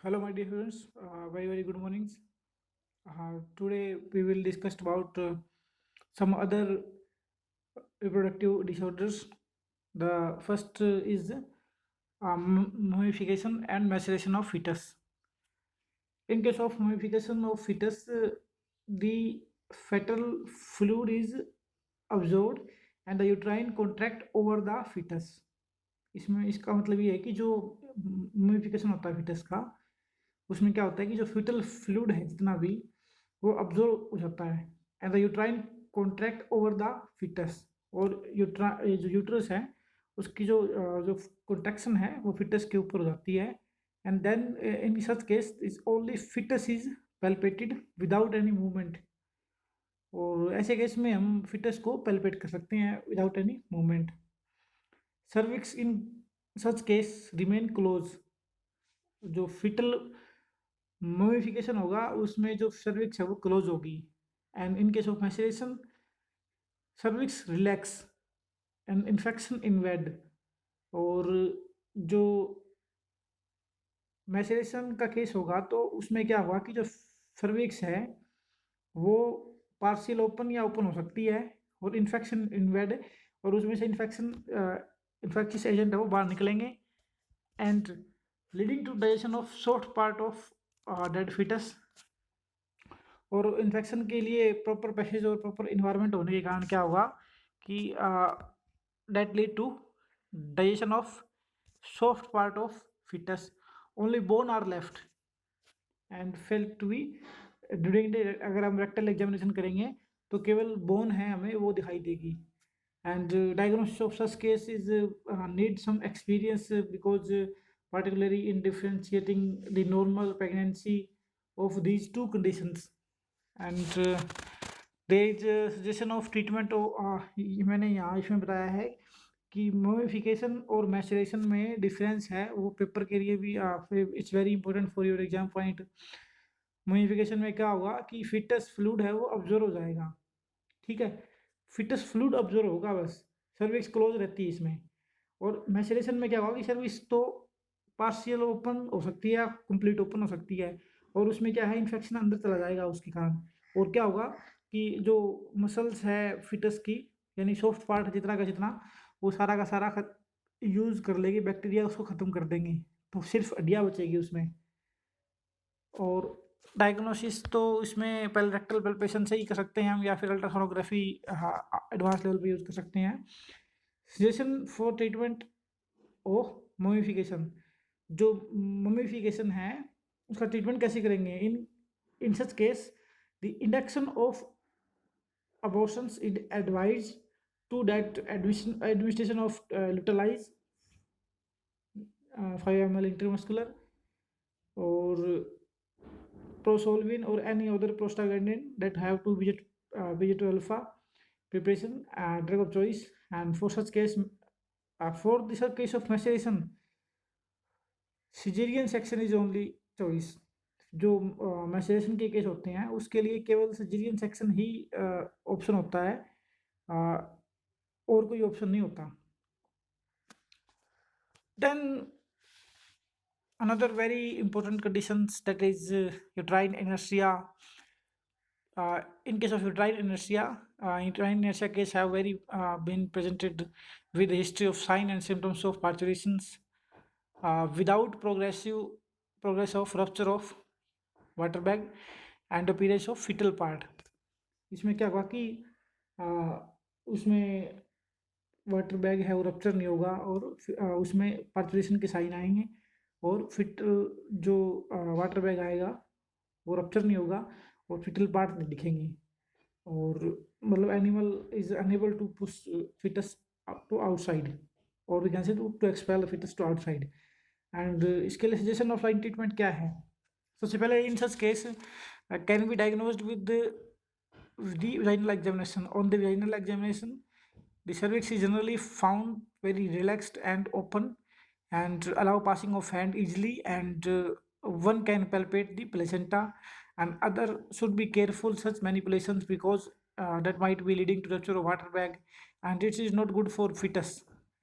Hello, my dear friends. Very good mornings. Today we will discuss about some other reproductive disorders. The first is mummification and maceration of fetus. In case of mummification of fetus, the fetal fluid is absorbed and the uterine contract over the fetus. इसमें इसका मतलब ये है कि जो म्यूमिफिकेशन होता है foetus का, उसमें क्या होता है कि जो फिटल फ्लूइड है जितना भी वो अब्जॉर्ब हो जाता है and the uterine contract over the foetus. और जो यूट्रस है उसकी जो कॉन्ट्रैक्शन है वो फिटस के ऊपर हो जाती है and then in such case is only fetus is palpated without any movement. और ऐसे केस में हम फिटस को पैल्पेट कर सकते हैं विदाउट एनी मूवमेंट। सर्विक्स इन सच केस रिमेन क्लोज। जो फिटल ममिफिकेशन होगा उसमें जो सर्विक्स है वो क्लोज होगी and in case of maceration cervix relax and infection invade. और जो मैसेरेशन का केस होगा तो उसमें क्या होगा कि जो सर्विक्स है वो पार्शियल ओपन या ओपन हो सकती है और इन्फेक्शन इनवेड, और उसमें से इन्फेक्शियस एजेंट है वो बाहर निकलेंगे and leading to digestion of soft part of dead foetus. और इन्फेक्शन के लिए प्रॉपर पैसेज और प्रॉपर इन्वायरमेंट होने के कारण क्या होगा कि that lead to digestion of soft part of foetus. Only bone are left and fail to be during the, अगर हम रेक्टल एग्जामिनेशन करेंगे तो केवल बोन है हमें वो दिखाई देगी। and diagnosis of such case is need some experience because particularly in differentiating the normal pregnancy of these two conditions and there is a suggestion of treatment ये मैंने यहाँ इसमें बताया है कि मोमिफिकेशन और मैचुरेशन में डिफरेंस है, वो पेपर के लिए भी it's very important for your exam point. Mummification में क्या होगा कि फिटस फ्लूइड है वो ऑब्जर्व हो जाएगा, ठीक है, फिटस फ्लूइड ऑब्जर्व होगा बस, सर्विक्स क्लोज रहती है इसमें। और मैसेरेशन में क्या होगा कि सर्विक्स तो पार्शियल ओपन हो सकती है या कंप्लीट ओपन हो सकती है, और उसमें क्या है इन्फेक्शन अंदर चला जाएगा उसके कारण। और क्या होगा कि जो मसल्स है फिटस की, यानी सॉफ्ट पार्ट जितना का जितना, वो सारा का सारा यूज़ कर लेगी, बैक्टीरिया उसको ख़त्म कर देंगे, तो सिर्फ हड्डियाँ बचेगी उसमें। और डायग्नोसिस तो इसमें पहले रेक्टल पल्पेशन से ही कर सकते हैं हम, या फिर अल्ट्रासोनोग्राफी एडवांस लेवल पे यूज़ कर सकते हैं। Suggestion for treatment of mummification, जो ममिफिकेशन है उसका ट्रीटमेंट कैसे करेंगे in such case the induction of abortions is advised to that administration of lutalize 5 ml intramuscular or prosolvin or any other prostaglandin that have to visit vegetal alpha preparation drug of choice. And for such case for this case of maceration caesarean section is only choice. जो maceration के case होते हैं उसके लिए केवल caesarean section ही option होता है, और कोई ऑप्शन नहीं होता। Then another very important conditions that is uterine inertia. In case of uterine inertia case have very been presented with a history of sign and symptoms of parturitions without progress of rupture of water bag and appearance of fetal part। इसमें क्या होगा कि उसमें water bag है वो rupture नहीं होगा, और उसमें पार्चुरेशन के साइन आएंगे, और फिटल जो वाटर बैग आएगा वो रप्चर नहीं होगा और फिटल पार्ट नहीं दिखेंगे। और मतलब animal is unable to push fetus to outside, और we can say to expel fetus to outside. And इसके लिए सजेशन ऑफ लाइन ट्रीटमेंट क्या है? सबसे पहले in such case can be diagnosed with the vaginal examination. On the vaginal examination, the cervix is generally found very relaxed and open and allow passing of hand easily, and one can palpate the placenta, and other should be careful such manipulations because that might be leading to rupture of water bag, and it is not good for fetus,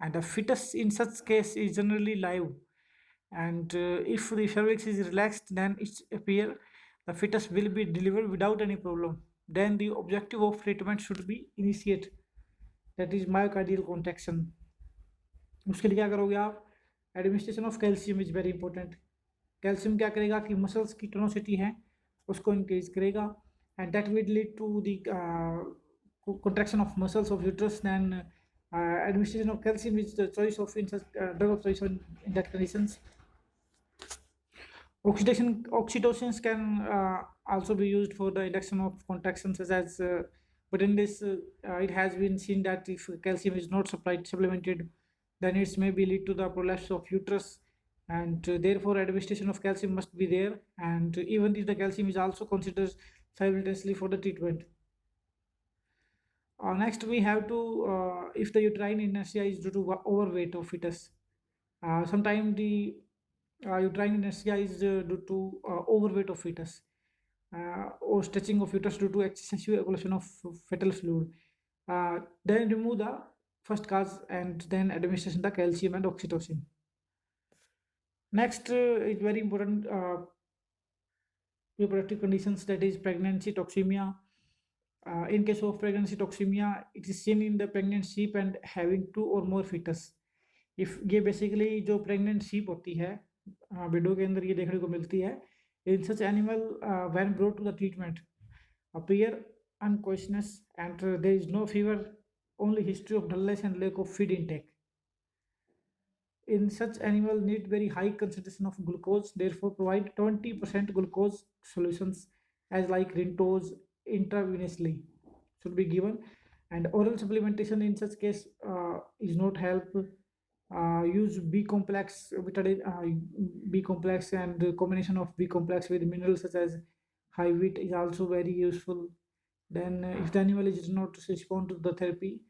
and the fetus in such case is generally live, And if the cervix is relaxed, then it's appear the fetus will be delivered without any problem. Then the objective of treatment should be initiate, that is myocardial contraction. उसके लिए क्या करोगे आप? Administration of calcium is very important. Calcium क्या करेगा कि muscles की टोनोसिटी है उसको इंक्रीज करेगा, and that will lead to the contraction of muscles of uterus. Then administration of calcium is the choice of drug of choice in that conditions. Oxytocin can also be used for the induction of contractions, such as but in this it has been seen that if calcium is not supplemented, then it may be lead to the prolapse of uterus, and therefore administration of calcium must be there, and even if the calcium is also considered simultaneously for the treatment. Next we have to if the uterine inertia is due to overweight of fetus. Sometimes the uterine inertia is due to overweight of fetus, or stretching of fetus due to excessive evacuation of fetal fluid. Then remove the first cause and then administration the calcium and oxytocin. Next is very important reproductive conditions, that is pregnancy toxemia. In case of pregnancy toxemia, it is seen in the pregnant sheep and having 2 or more fetus. If ये basically जो pregnant sheep होती है window के अंदर ये देखने को मिलती है. In such animal when brought to the treatment appear unconscious and there is no fever, only history of dullness and lack of feed intake. In such animal need very high concentration of glucose, therefore provide 20% glucose solutions as like Rintos intravenously should be given, and oral supplementation in such case is not help. Use B complex, B complex, and the combination of B complex with minerals such as high wheat is also very useful. Then if the animal is not respond to the therapy,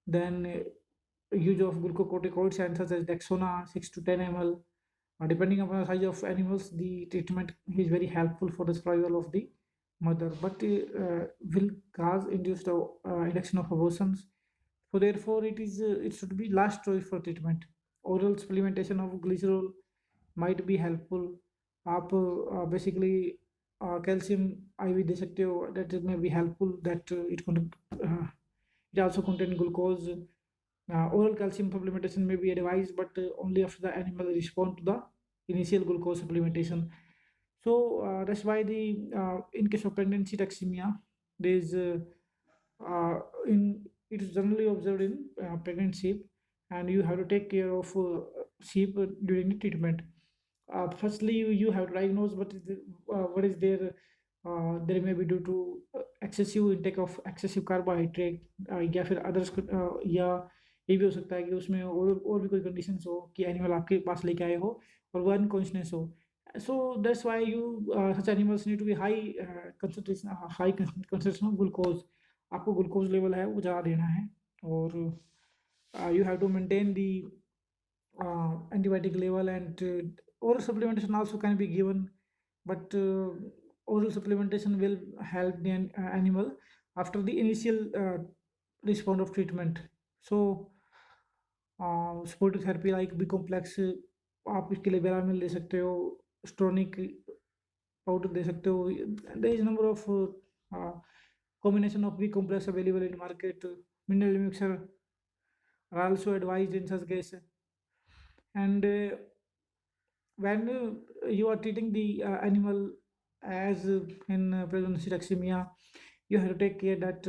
then use of glucocorticoids and such as Dexona 6 to 10 ml. Depending upon the size of animals, the treatment is very helpful for the survival of the mother, but will cause induced induction of abortions. So therefore, it should be last choice for treatment. Oral supplementation of glycerol might be helpful. आप basically calcium IV दे सकते हो, that may be helpful. That it also contain glucose. Oral calcium supplementation may be advised, but only after the animal respond to the initial glucose supplementation. So that's why the in case of pregnancy toxemia, there is it is generally observed in pregnant sheep, and you have to take care of sheep during the treatment. Firstly, you have to diagnose what is their there may be due to excessive intake of excessive carbohydrate, या फिर others या ये भी हो सकता है कि उसमें और भी कोई कंडीशंस हो कि एनिमल आपके पास लेके आए हो और वो अनकॉन्शियस हो. So that's why you such animals need to be high concentration of glucose. आपको ग्लूकोज लेवल है वो ज़्यादा देना है, और you have to maintain the antibiotic level, and oral supplementation also can be given, but oral supplementation will help the animal after the initial response of treatment. So supportive therapy like B complex आप इसके लिए बेरामिल ले सकते हो, स्ट्रोनिक powder दे सकते हो. there is number of combination of B complex available in market. Mineral mixture are also advised in such case. And when you are treating the animal as in pregnancy toxemia, you have to take care that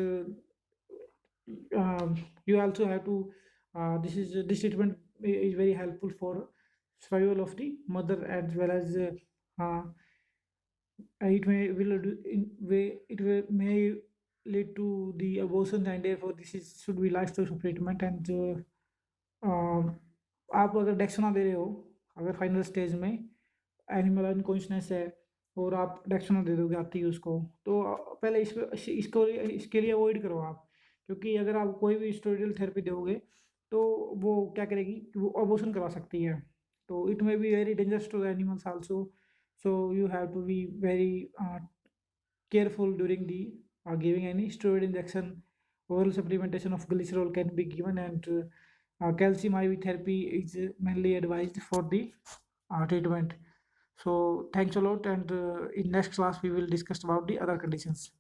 you also have to this treatment is very helpful for survival of the mother, as well as it may lead to the abortion, and therefore this is should be lifestyle of treatment. And आप अगर डेक्सोना दे रहे हो, अगर final stage में animal unconscious है और आप डेक्सोना दे दोगे आती है उसको, तो पहले इसके लिए अवॉइड करो आप, क्योंकि अगर आप कोई भी स्टेरॉइडल थेरेपी दोगे तो वो क्या करेगी कि वो अबॉर्शन करा सकती है. तो it may be very dangerous to animals also. So you have to be very careful during the giving any steroid injection. Oral supplementation of glycerol can be given, and calcium IV therapy is mainly advised for the treatment. So thanks a lot, and in next class we will discuss about the other conditions.